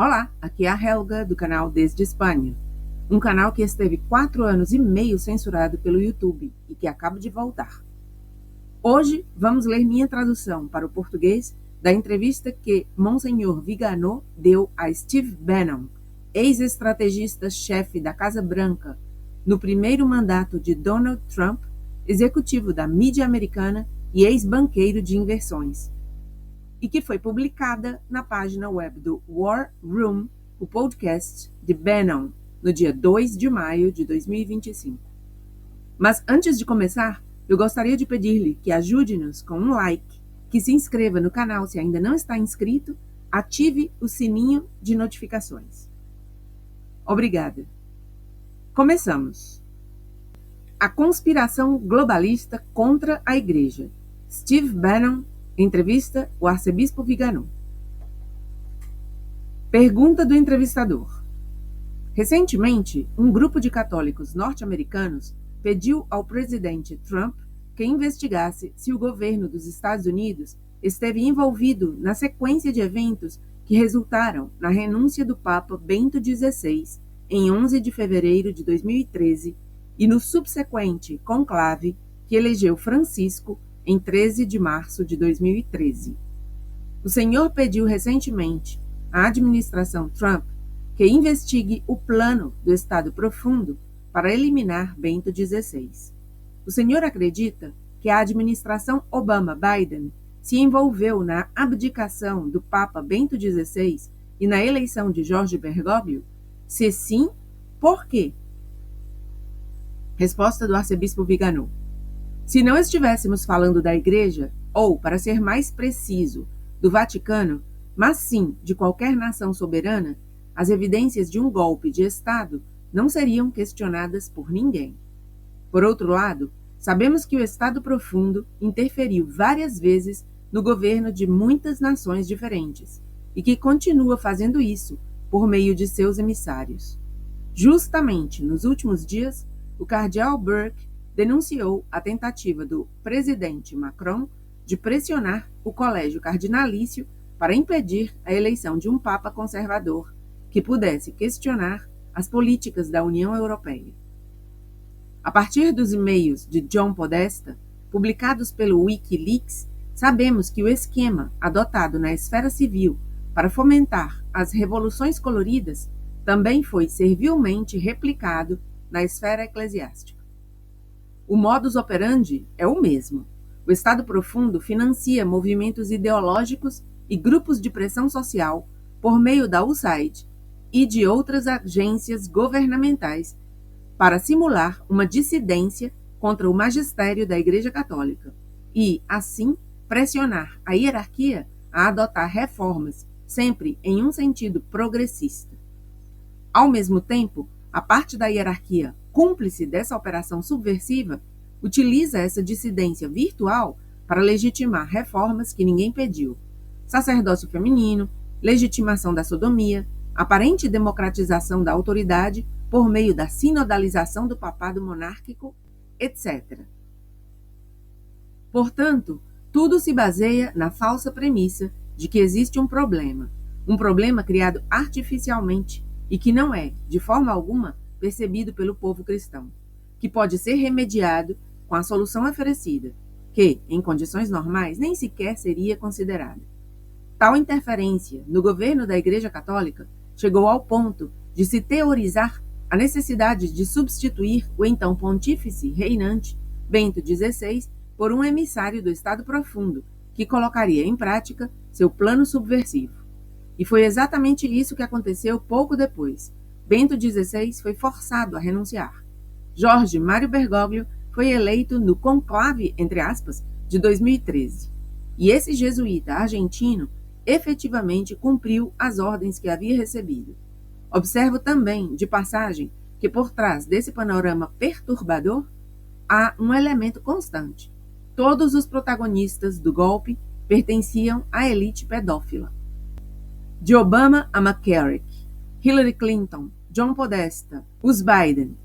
Olá, aqui é a Helga do canal Desde Espanha, um canal que esteve 4 anos e meio censurado pelo YouTube e que acaba de voltar. Hoje vamos ler minha tradução para o português da entrevista que Monsenhor Vigano deu a Steve Bannon, ex-estrategista-chefe da Casa Branca, no primeiro mandato de Donald Trump, executivo da mídia americana e ex-banqueiro de inversões, e que foi publicada na página web do War Room, o podcast de Bannon, no dia 2 de maio de 2025. Mas antes de começar, eu gostaria de pedir-lhe que ajude-nos com um like, que se inscreva no canal se ainda não está inscrito, ative o sininho de notificações. Obrigada. Começamos. A conspiração globalista contra a Igreja. Steve Bannon entrevista o arcebispo Vigano. Pergunta do entrevistador. Recentemente, um grupo de católicos norte-americanos pediu ao presidente Trump que investigasse se o governo dos Estados Unidos esteve envolvido na sequência de eventos que resultaram na renúncia do Papa Bento XVI em 11 de fevereiro de 2013 e no subsequente conclave que elegeu Francisco em 13 de março de 2013. O senhor pediu recentemente à administração Trump que investigue o plano do Estado Profundo para eliminar Bento XVI. O senhor acredita que a administração Obama-Biden se envolveu na abdicação do Papa Bento XVI e na eleição de Jorge Bergoglio? Se sim, por quê? Resposta do arcebispo Vigano. Se não estivéssemos falando da Igreja, ou, para ser mais preciso, do Vaticano, mas sim de qualquer nação soberana, as evidências de um golpe de Estado não seriam questionadas por ninguém. Por outro lado, sabemos que o Estado Profundo interferiu várias vezes no governo de muitas nações diferentes e que continua fazendo isso por meio de seus emissários. Justamente nos últimos dias, o cardeal Burke denunciou a tentativa do presidente Macron de pressionar o colégio cardinalício para impedir a eleição de um papa conservador que pudesse questionar as políticas da União Europeia. A partir dos e-mails de John Podesta, publicados pelo Wikileaks, sabemos que o esquema adotado na esfera civil para fomentar as revoluções coloridas também foi servilmente replicado na esfera eclesiástica. O modus operandi é o mesmo. O Estado Profundo financia movimentos ideológicos e grupos de pressão social por meio da USAID e de outras agências governamentais para simular uma dissidência contra o magistério da Igreja Católica e, assim, pressionar a hierarquia a adotar reformas, sempre em um sentido progressista. Ao mesmo tempo, a parte da hierarquia cúmplice dessa operação subversiva utiliza essa dissidência virtual para legitimar reformas que ninguém pediu: sacerdócio feminino, legitimação da sodomia, aparente democratização da autoridade por meio da sinodalização do papado monárquico, etc. Portanto, tudo se baseia na falsa premissa de que existe um problema criado artificialmente e que não é, de forma alguma, percebido pelo povo cristão, que pode ser remediado com a solução oferecida, que, em condições normais, nem sequer seria considerada. Tal interferência no governo da Igreja Católica chegou ao ponto de se teorizar a necessidade de substituir o então pontífice reinante, Bento XVI, por um emissário do Estado Profundo, que colocaria em prática seu plano subversivo. E foi exatamente isso que aconteceu pouco depois. Bento XVI foi forçado a renunciar. Jorge Mário Bergoglio foi eleito no conclave, entre aspas, de 2013. E esse jesuíta argentino efetivamente cumpriu as ordens que havia recebido. Observo também, de passagem, que por trás desse panorama perturbador há um elemento constante. Todos os protagonistas do golpe pertenciam à elite pedófila. De Obama a McCarrick, Hillary Clinton, John Podesta, os Biden.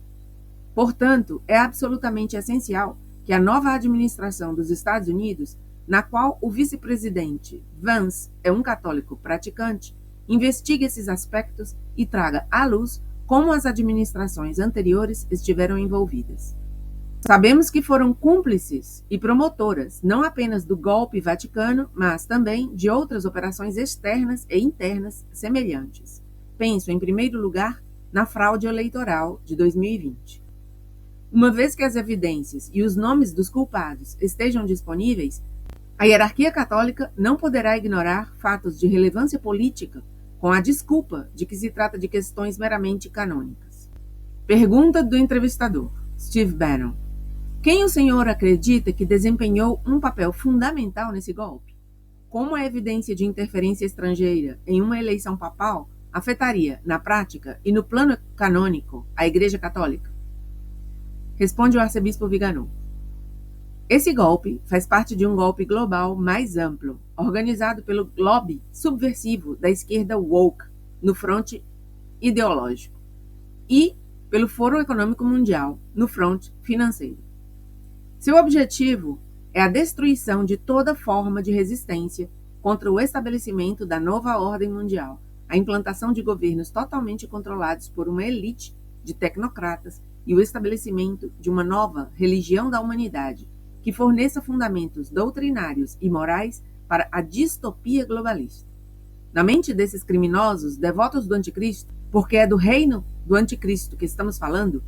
Portanto, é absolutamente essencial que a nova administração dos Estados Unidos, na qual o vice-presidente Vance é um católico praticante, investigue esses aspectos e traga à luz como as administrações anteriores estiveram envolvidas. Sabemos que foram cúmplices e promotoras não apenas do golpe vaticano, mas também de outras operações externas e internas semelhantes. Penso, em primeiro lugar, na fraude eleitoral de 2020. Uma vez que as evidências e os nomes dos culpados estejam disponíveis, a hierarquia católica não poderá ignorar fatos de relevância política com a desculpa de que se trata de questões meramente canônicas. Pergunta do entrevistador, Steve Bannon. Quem o senhor acredita que desempenhou um papel fundamental nesse golpe? Como a evidência de interferência estrangeira em uma eleição papal afetaria, na prática e no plano canônico, a Igreja Católica? Responde o arcebispo Viganò. Esse golpe faz parte de um golpe global mais amplo, organizado pelo lobby subversivo da esquerda woke no fronte ideológico e pelo Fórum Econômico Mundial no fronte financeiro. Seu objetivo é a destruição de toda forma de resistência contra o estabelecimento da nova ordem mundial, a implantação de governos totalmente controlados por uma elite de tecnocratas e o estabelecimento de uma nova religião da humanidade que forneça fundamentos doutrinários e morais para a distopia globalista. Na mente desses criminosos devotos do anticristo, porque é do reino do anticristo que estamos falando,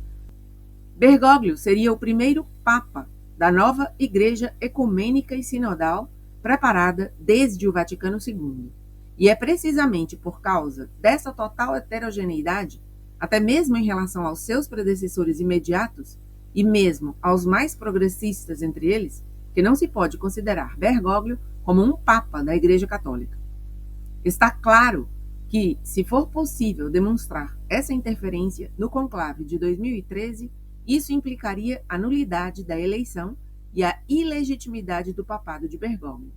Bergoglio seria o primeiro papa da nova Igreja Ecumênica e Sinodal preparada desde o Vaticano II. E é precisamente por causa dessa total heterogeneidade, até mesmo em relação aos seus predecessores imediatos, e mesmo aos mais progressistas entre eles, que não se pode considerar Bergoglio como um papa da Igreja Católica. Está claro que, se for possível demonstrar essa interferência no conclave de 2013, isso implicaria a nulidade da eleição e a ilegitimidade do papado de Bergoglio.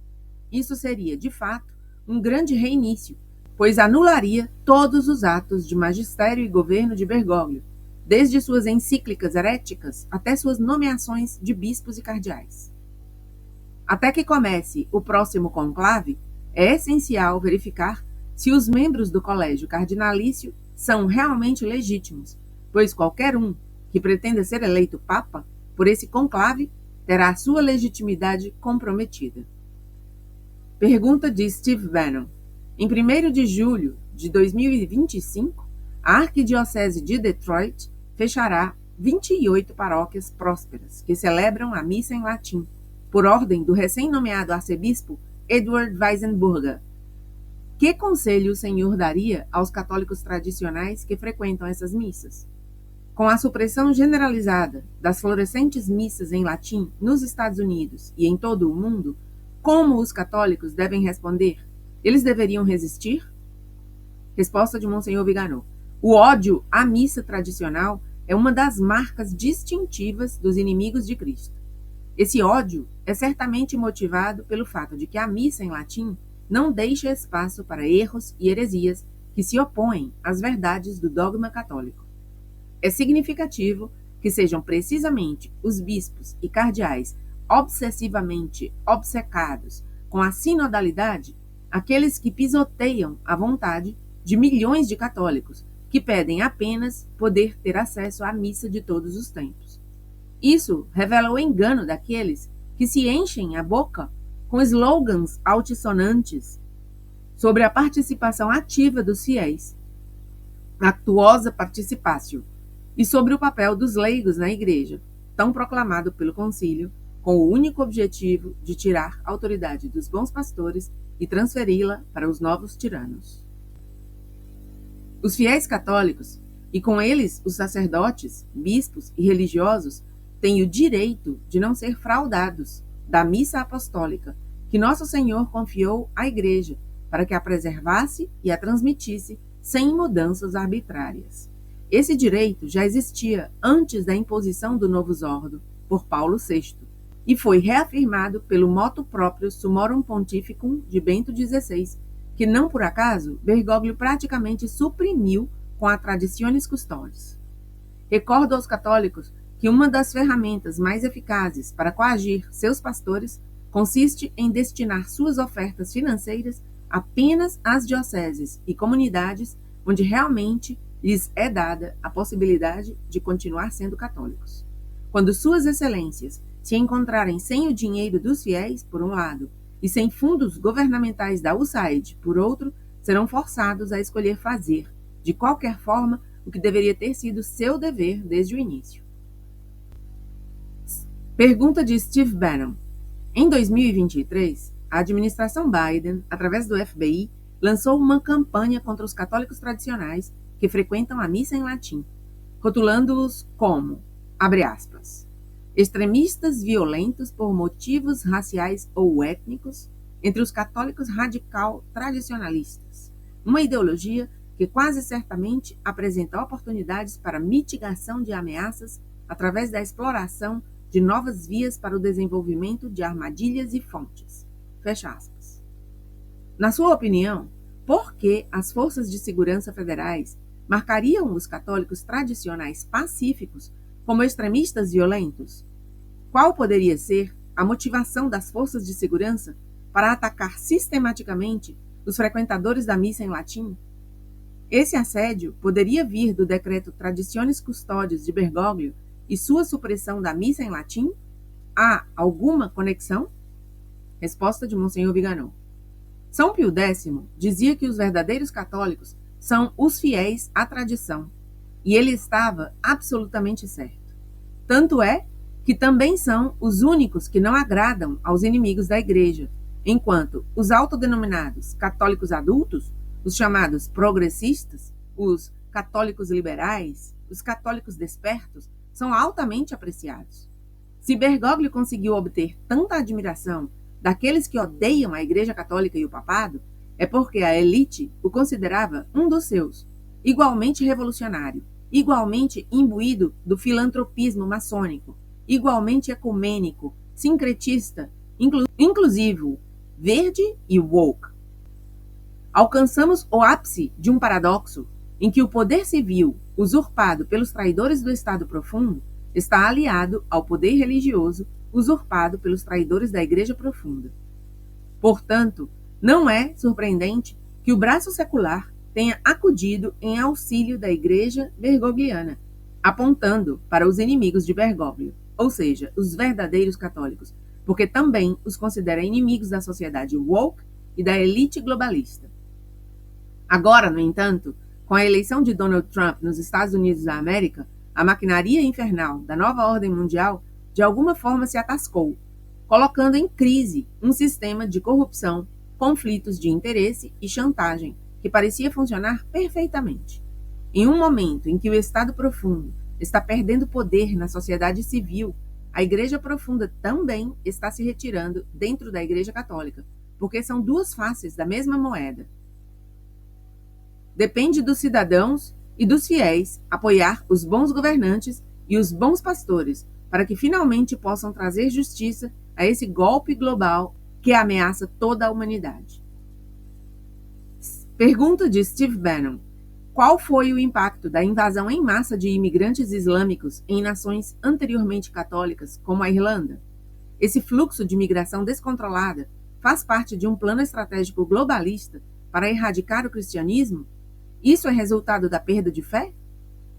Isso seria, de fato, um grande reinício, pois anularia todos os atos de magistério e governo de Bergoglio, desde suas encíclicas heréticas até suas nomeações de bispos e cardeais. Até que comece o próximo conclave, é essencial verificar se os membros do colégio cardinalício são realmente legítimos, pois qualquer um que pretenda ser eleito papa por esse conclave terá sua legitimidade comprometida. Pergunta de Steve Bannon. Em 1º de julho de 2025, a Arquidiocese de Detroit fechará 28 paróquias prósperas que celebram a missa em latim, por ordem do recém-nomeado arcebispo Edward Weisenburger. Que conselho o senhor daria aos católicos tradicionais que frequentam essas missas? Com a supressão generalizada das florescentes missas em latim nos Estados Unidos e em todo o mundo, como os católicos devem responder? Eles deveriam resistir? Resposta de Monsenhor Viganò. O ódio à missa tradicional é uma das marcas distintivas dos inimigos de Cristo. Esse ódio é certamente motivado pelo fato de que a missa em latim não deixa espaço para erros e heresias que se opõem às verdades do dogma católico. É significativo que sejam precisamente os bispos e cardeais obsessivamente obcecados com a sinodalidade aqueles que pisoteiam a vontade de milhões de católicos que pedem apenas poder ter acesso à missa de todos os tempos. Isso revela o engano daqueles que se enchem a boca com slogans altissonantes sobre a participação ativa dos fiéis, actuosa participatio, e sobre o papel dos leigos na Igreja, tão proclamado pelo concílio, com o único objetivo de tirar a autoridade dos bons pastores e transferi-la para os novos tiranos. Os fiéis católicos, e com eles os sacerdotes, bispos e religiosos, têm o direito de não ser fraudados da missa apostólica que Nosso Senhor confiou à Igreja para que a preservasse e a transmitisse sem mudanças arbitrárias. Esse direito já existia antes da imposição do Novus Ordo por Paulo VI e foi reafirmado pelo motu proprio Summorum Pontificum de Bento XVI, que não por acaso Bergoglio praticamente suprimiu com a Traditionis Custodes. Recordo aos católicos que uma das ferramentas mais eficazes para coagir seus pastores consiste em destinar suas ofertas financeiras apenas às dioceses e comunidades onde realmente lhes é dada a possibilidade de continuar sendo católicos. Quando suas excelências se encontrarem sem o dinheiro dos fiéis, por um lado, e sem fundos governamentais da USAID, por outro, serão forçados a escolher fazer, de qualquer forma, o que deveria ter sido seu dever desde o início. Pergunta de Steve Bannon. Em 2023, a administração Biden, através do FBI, lançou uma campanha contra os católicos tradicionais que frequentam a missa em latim, rotulando-os como, abre aspas, extremistas violentos por motivos raciais ou étnicos entre os católicos radical tradicionalistas, uma ideologia que quase certamente apresenta oportunidades para mitigação de ameaças através da exploração de novas vias para o desenvolvimento de armadilhas e fontes. Fecha aspas. Na sua opinião, por que as forças de segurança federais marcariam os católicos tradicionais pacíficos como extremistas violentos? Qual poderia ser a motivação das forças de segurança para atacar sistematicamente os frequentadores da missa em latim? Esse assédio poderia vir do decreto Traditionis Custodes de Bergoglio e sua supressão da missa em latim? Há alguma conexão? Resposta de Monsenhor Viganò. São Pio X dizia que os verdadeiros católicos são os fiéis à tradição, e ele estava absolutamente certo. Tanto é que também são os únicos que não agradam aos inimigos da Igreja, enquanto os autodenominados católicos adultos, os chamados progressistas, os católicos liberais, os católicos despertos, são altamente apreciados. Se Bergoglio conseguiu obter tanta admiração daqueles que odeiam a Igreja Católica e o papado, é porque a elite o considerava um dos seus, igualmente revolucionário, igualmente imbuído do filantropismo maçônico, igualmente ecumênico, sincretista, inclusivo, verde e woke. Alcançamos o ápice de um paradoxo em que o poder civil, usurpado pelos traidores do Estado Profundo, está aliado ao poder religioso, usurpado pelos traidores da Igreja Profunda. Portanto, não é surpreendente que o braço secular tenha acudido em auxílio da Igreja bergogliana, apontando para os inimigos de Bergoglio, ou seja, os verdadeiros católicos, porque também os considera inimigos da sociedade woke e da elite globalista. Agora, no entanto, com a eleição de Donald Trump nos Estados Unidos da América, a maquinaria infernal da nova ordem mundial de alguma forma se atascou, colocando em crise um sistema de corrupção, conflitos de interesse e chantagem que parecia funcionar perfeitamente. Em um momento em que o Estado Profundo está perdendo poder na sociedade civil, a Igreja Profunda também está se retirando dentro da Igreja Católica, porque são duas faces da mesma moeda. Depende dos cidadãos e dos fiéis apoiar os bons governantes e os bons pastores para que finalmente possam trazer justiça a esse golpe global que ameaça toda a humanidade. Pergunta de Steve Bannon. Qual foi o impacto da invasão em massa de imigrantes islâmicos em nações anteriormente católicas, como a Irlanda? Esse fluxo de migração descontrolada faz parte de um plano estratégico globalista para erradicar o cristianismo? Isso é resultado da perda de fé?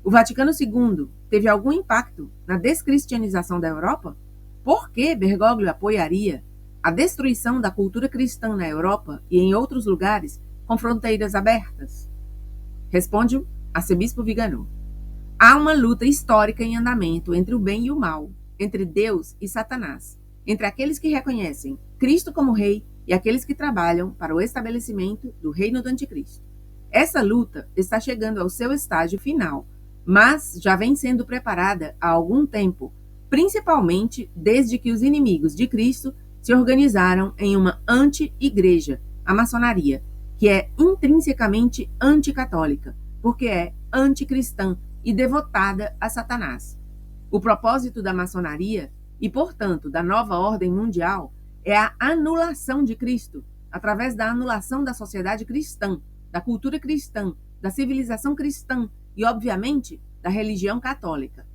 O Vaticano II teve algum impacto na descristianização da Europa? Por que Bergoglio apoiaria a destruição da cultura cristã na Europa e em outros lugares com fronteiras abertas? Responde o arcebispo Viganò. Há uma luta histórica em andamento entre o bem e o mal, entre Deus e Satanás, entre aqueles que reconhecem Cristo como rei e aqueles que trabalham para o estabelecimento do reino do anticristo. Essa luta está chegando ao seu estágio final, mas já vem sendo preparada há algum tempo, principalmente desde que os inimigos de Cristo se organizaram em uma anti-igreja, a maçonaria, que é intrinsecamente anticatólica, porque é anticristã e devotada a Satanás. O propósito da maçonaria e, portanto, da nova ordem mundial é a anulação de Cristo, através da anulação da sociedade cristã, da cultura cristã, da civilização cristã e, obviamente, da religião católica.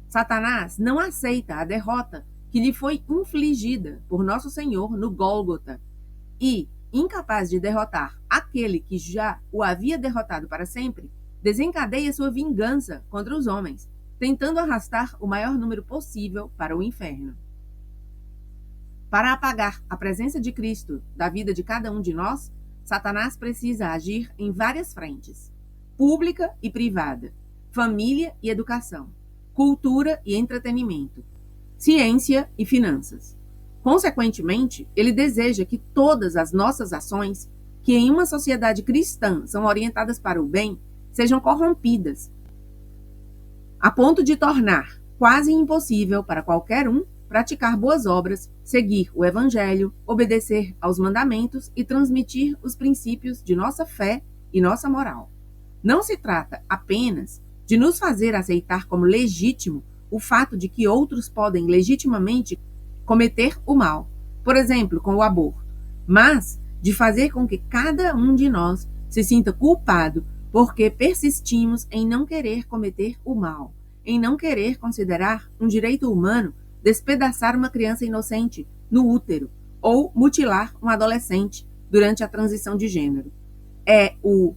Satanás não aceita a derrota que lhe foi infligida por Nosso Senhor no Gólgota e, incapaz de derrotar aquele que já o havia derrotado para sempre, desencadeia sua vingança contra os homens, tentando arrastar o maior número possível para o inferno. Para apagar a presença de Cristo da vida de cada um de nós, Satanás precisa agir em várias frentes: pública e privada, família e educação, cultura e entretenimento, ciência e finanças. Consequentemente, ele deseja que todas as nossas ações, que em uma sociedade cristã são orientadas para o bem, sejam corrompidas, a ponto de tornar quase impossível para qualquer um praticar boas obras, seguir o Evangelho, obedecer aos mandamentos e transmitir os princípios de nossa fé e nossa moral. Não se trata apenas de nos fazer aceitar como legítimo o fato de que outros podem legitimamente cometer o mal, por exemplo, com o aborto, mas de fazer com que cada um de nós se sinta culpado porque persistimos em não querer cometer o mal, em não querer considerar um direito humano despedaçar uma criança inocente no útero ou mutilar um adolescente durante a transição de gênero. É o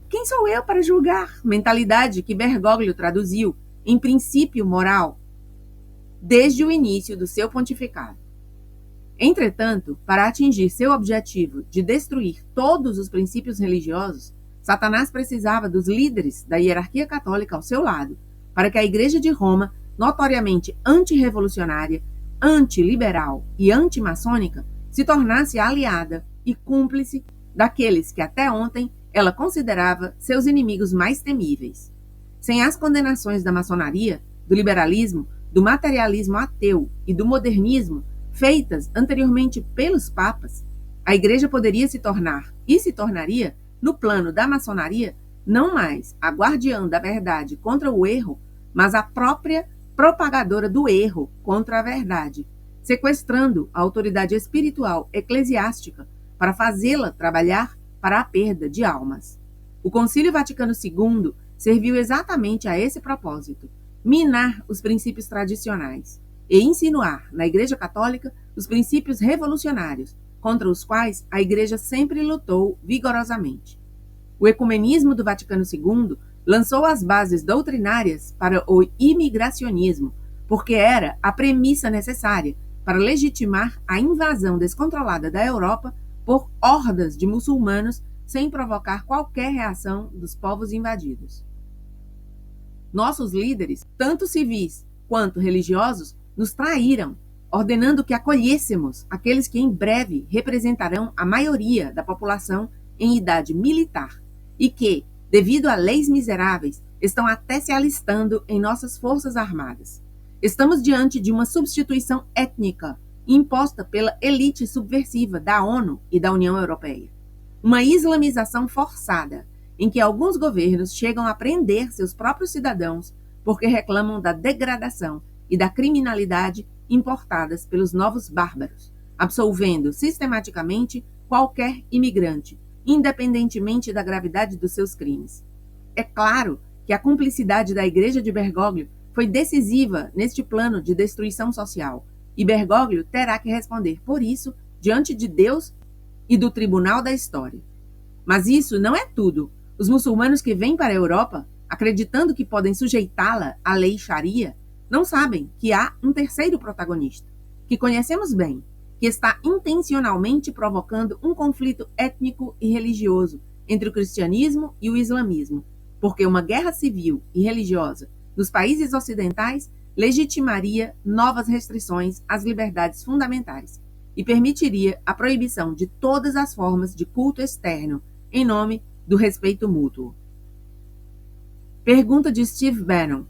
"quem sou eu para julgar?" mentalidade que Bergoglio traduziu em princípio moral desde o início do seu pontificado. Entretanto, para atingir seu objetivo de destruir todos os princípios religiosos, Satanás precisava dos líderes da hierarquia católica ao seu lado, para que a Igreja de Roma, notoriamente antirrevolucionária, antiliberal e antimaçônica, se tornasse aliada e cúmplice daqueles que até ontem ela considerava seus inimigos mais temíveis. Sem as condenações da maçonaria, do liberalismo, do materialismo ateu e do modernismo, feitas anteriormente pelos papas, a Igreja poderia se tornar, e se tornaria, no plano da maçonaria, não mais a guardiã da verdade contra o erro, mas a própria propagadora do erro contra a verdade, sequestrando a autoridade espiritual eclesiástica para fazê-la trabalhar para a perda de almas. O Concílio Vaticano II serviu exatamente a esse propósito: minar os princípios tradicionais e insinuar na Igreja Católica os princípios revolucionários, contra os quais a Igreja sempre lutou vigorosamente. O ecumenismo do Vaticano II lançou as bases doutrinárias para o imigracionismo, porque era a premissa necessária para legitimar a invasão descontrolada da Europa por hordas de muçulmanos sem provocar qualquer reação dos povos invadidos. Nossos líderes, tanto civis quanto religiosos, nos traíram, ordenando que acolhêssemos aqueles que em breve representarão a maioria da população em idade militar e que, devido a leis miseráveis, estão até se alistando em nossas forças armadas. Estamos diante de uma substituição étnica imposta pela elite subversiva da ONU e da União Europeia. Uma islamização forçada, em que alguns governos chegam a prender seus próprios cidadãos porque reclamam da degradação e da criminalidade importadas pelos novos bárbaros, absolvendo sistematicamente qualquer imigrante, independentemente da gravidade dos seus crimes. É claro que a cumplicidade da Igreja de Bergoglio foi decisiva neste plano de destruição social, e Bergoglio terá que responder por isso diante de Deus e do tribunal da história. Mas isso não é tudo. Os muçulmanos que vêm para a Europa, acreditando que podem sujeitá-la à lei Sharia, não sabem que há um terceiro protagonista, que conhecemos bem, que está intencionalmente provocando um conflito étnico e religioso entre o cristianismo e o islamismo, porque uma guerra civil e religiosa nos países ocidentais legitimaria novas restrições às liberdades fundamentais e permitiria a proibição de todas as formas de culto externo em nome do respeito mútuo. Pergunta de Steve Bannon.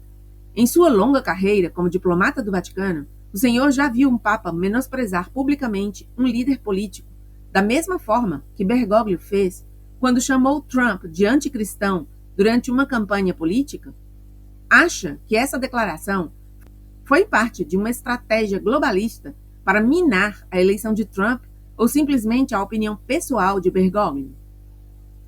Em sua longa carreira como diplomata do Vaticano, o senhor já viu um papa menosprezar publicamente um líder político, da mesma forma que Bergoglio fez quando chamou Trump de anticristão durante uma campanha política? Acha que essa declaração foi parte de uma estratégia globalista para minar a eleição de Trump ou simplesmente a opinião pessoal de Bergoglio?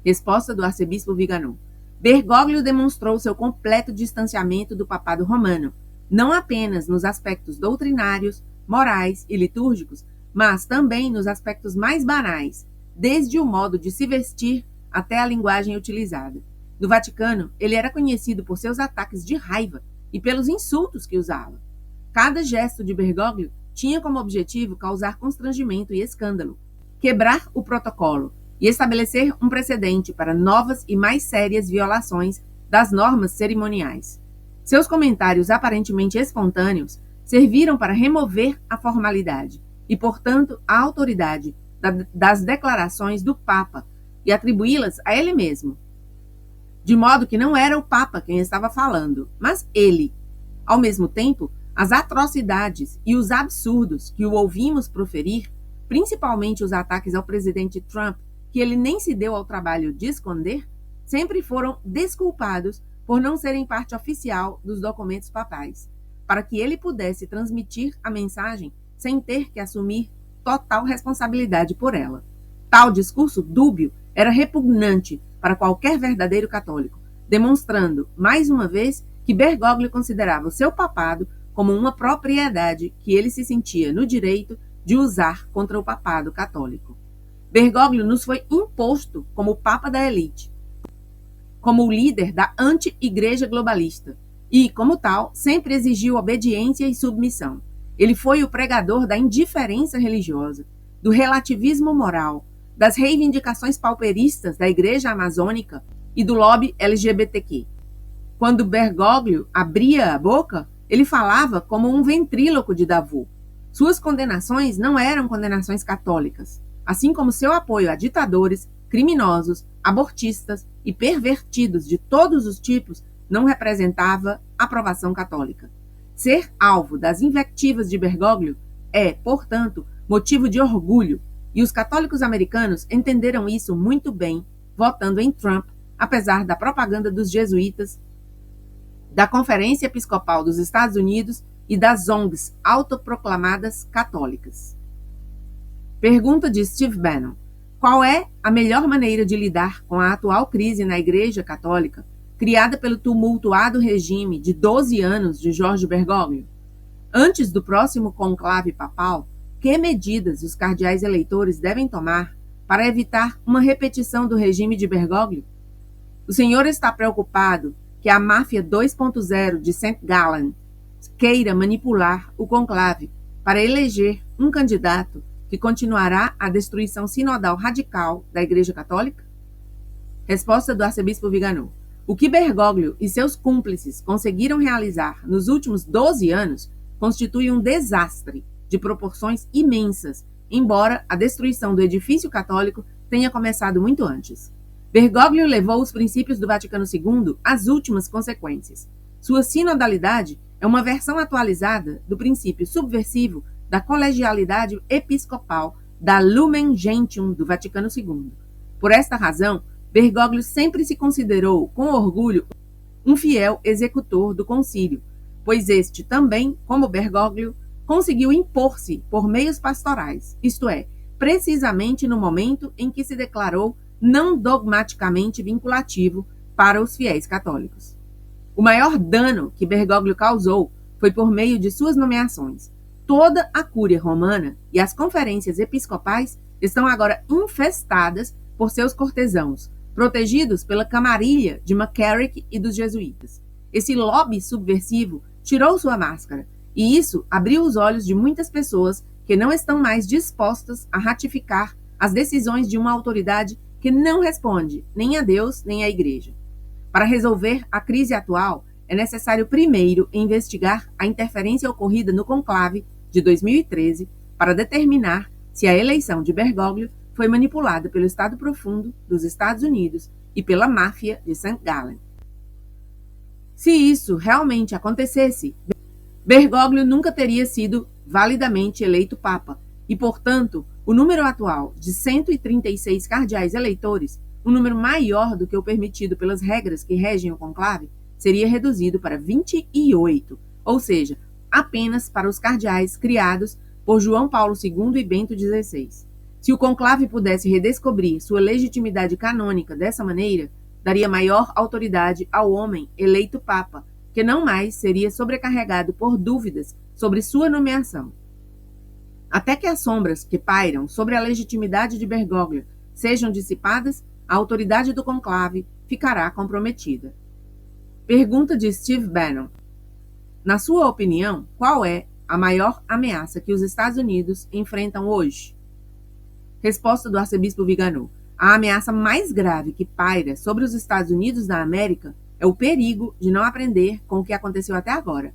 Resposta do arcebispo Vigano. Bergoglio demonstrou seu completo distanciamento do papado romano, não apenas nos aspectos doutrinários, morais e litúrgicos, mas também nos aspectos mais banais, desde o modo de se vestir até a linguagem utilizada. No Vaticano, ele era conhecido por seus ataques de raiva e pelos insultos que usava. Cada gesto de Bergoglio tinha como objetivo causar constrangimento e escândalo, quebrar o protocolo e estabelecer um precedente para novas e mais sérias violações das normas cerimoniais. Seus comentários aparentemente espontâneos serviram para remover a formalidade e, portanto, a autoridade das declarações do Papa e atribuí-las a ele mesmo, de modo que não era o Papa quem estava falando, mas ele. Ao mesmo tempo, as atrocidades e os absurdos que o ouvimos proferir, principalmente os ataques ao presidente Trump, que ele nem se deu ao trabalho de esconder, sempre foram desculpados por não serem parte oficial dos documentos papais, para que ele pudesse transmitir a mensagem sem ter que assumir total responsabilidade por ela. Tal discurso dúbio era repugnante para qualquer verdadeiro católico, demonstrando, mais uma vez, que Bergoglio considerava o seu papado como uma propriedade que ele se sentia no direito de usar contra o papado católico. Bergoglio nos foi imposto como o Papa da elite, como o líder da anti-igreja globalista, e, como tal, sempre exigiu obediência e submissão. Ele foi o pregador da indiferença religiosa, do relativismo moral, das reivindicações pauperistas da igreja amazônica e do lobby LGBTQ. Quando Bergoglio abria a boca, ele falava como um ventríloco de Davos. Suas condenações não eram condenações católicas, assim como seu apoio a ditadores, criminosos, abortistas e pervertidos de todos os tipos não representava aprovação católica. Ser alvo das invectivas de Bergoglio é, portanto, motivo de orgulho, e os católicos americanos entenderam isso muito bem, votando em Trump, apesar da propaganda dos jesuítas, da Conferência Episcopal dos Estados Unidos e das ONGs autoproclamadas católicas. Pergunta de Steve Bannon: qual é a melhor maneira de lidar com a atual crise na Igreja Católica, criada pelo tumultuado regime de 12 anos de Jorge Bergoglio? Antes do próximo conclave papal, que medidas os cardeais eleitores devem tomar para evitar uma repetição do regime de Bergoglio? O senhor está preocupado que a máfia 2.0 de St. Gallen queira manipular o conclave para eleger um candidato que continuará a destruição sinodal radical da Igreja Católica? Resposta do arcebispo Vigano: o que Bergoglio e seus cúmplices conseguiram realizar nos últimos 12 anos constitui um desastre de proporções imensas, embora a destruição do edifício católico tenha começado muito antes. Bergoglio levou os princípios do Vaticano II às últimas consequências. Sua sinodalidade é uma versão atualizada do princípio subversivo da colegialidade episcopal da Lumen Gentium do Vaticano II. Por esta razão, Bergoglio sempre se considerou, com orgulho, um fiel executor do concílio, pois este também, como Bergoglio, conseguiu impor-se por meios pastorais, isto é, precisamente no momento em que se declarou não dogmaticamente vinculativo para os fiéis católicos. O maior dano que Bergoglio causou foi por meio de suas nomeações. Toda a Cúria Romana e as conferências episcopais estão agora infestadas por seus cortesãos, protegidos pela camarilha de McCarrick e dos jesuítas. Esse lobby subversivo tirou sua máscara, e isso abriu os olhos de muitas pessoas que não estão mais dispostas a ratificar as decisões de uma autoridade que não responde nem a Deus nem à Igreja. Para resolver a crise atual, é necessário primeiro investigar a interferência ocorrida no conclave de 2013 para determinar se a eleição de Bergoglio foi manipulada pelo Estado Profundo dos Estados Unidos e pela máfia de St. Gallen. Se isso realmente acontecesse, Bergoglio nunca teria sido validamente eleito Papa e, portanto, o número atual de 136 cardeais eleitores, um número maior do que o permitido pelas regras que regem o conclave, seria reduzido para 28, ou seja, apenas para os cardeais criados por João Paulo II e Bento XVI. Se o conclave pudesse redescobrir sua legitimidade canônica dessa maneira, daria maior autoridade ao homem eleito Papa, que não mais seria sobrecarregado por dúvidas sobre sua nomeação. Até que as sombras que pairam sobre a legitimidade de Bergoglio sejam dissipadas, a autoridade do conclave ficará comprometida. Pergunta de Steve Bannon. Na sua opinião, qual é a maior ameaça que os Estados Unidos enfrentam hoje? Resposta do arcebispo Viganò. A ameaça mais grave que paira sobre os Estados Unidos da América é o perigo de não aprender com o que aconteceu até agora.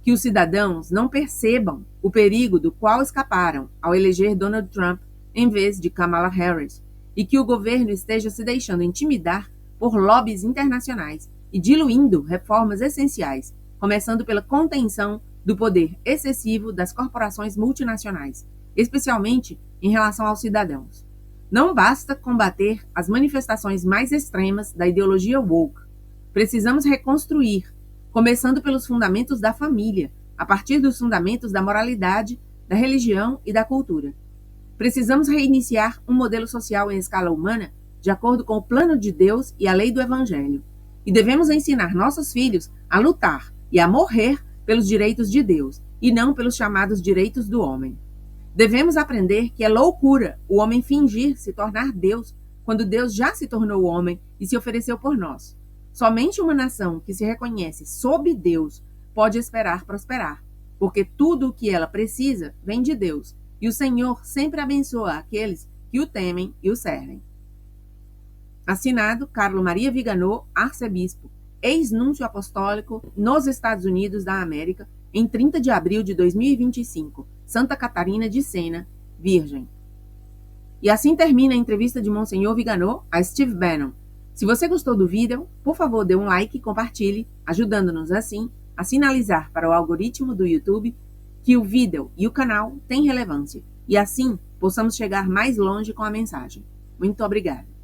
Que os cidadãos não percebam o perigo do qual escaparam ao eleger Donald Trump em vez de Kamala Harris, e que o governo esteja se deixando intimidar por lobbies internacionais e diluindo reformas essenciais, começando pela contenção do poder excessivo das corporações multinacionais, especialmente em relação aos cidadãos. Não basta combater as manifestações mais extremas da ideologia woke. Precisamos reconstruir, começando pelos fundamentos da família, a partir dos fundamentos da moralidade, da religião e da cultura. Precisamos reiniciar um modelo social em escala humana de acordo com o plano de Deus e a lei do Evangelho. E devemos ensinar nossos filhos a lutar e a morrer pelos direitos de Deus, e não pelos chamados direitos do homem. Devemos aprender que é loucura o homem fingir se tornar Deus, quando Deus já se tornou homem e se ofereceu por nós. Somente uma nação que se reconhece sob Deus pode esperar prosperar, porque tudo o que ela precisa vem de Deus, e o Senhor sempre abençoa aqueles que o temem e o servem. Assinado Carlo Maria Viganò, arcebispo, ex-núncio apostólico nos Estados Unidos da América, em 30 de abril de 2025, Santa Catarina de Sena, Virgem. E assim termina a entrevista de Monsenhor Viganò a Steve Bannon. Se você gostou do vídeo, por favor dê um like e compartilhe, ajudando-nos assim a sinalizar para o algoritmo do YouTube que o vídeo e o canal têm relevância, e assim possamos chegar mais longe com a mensagem. Muito obrigada.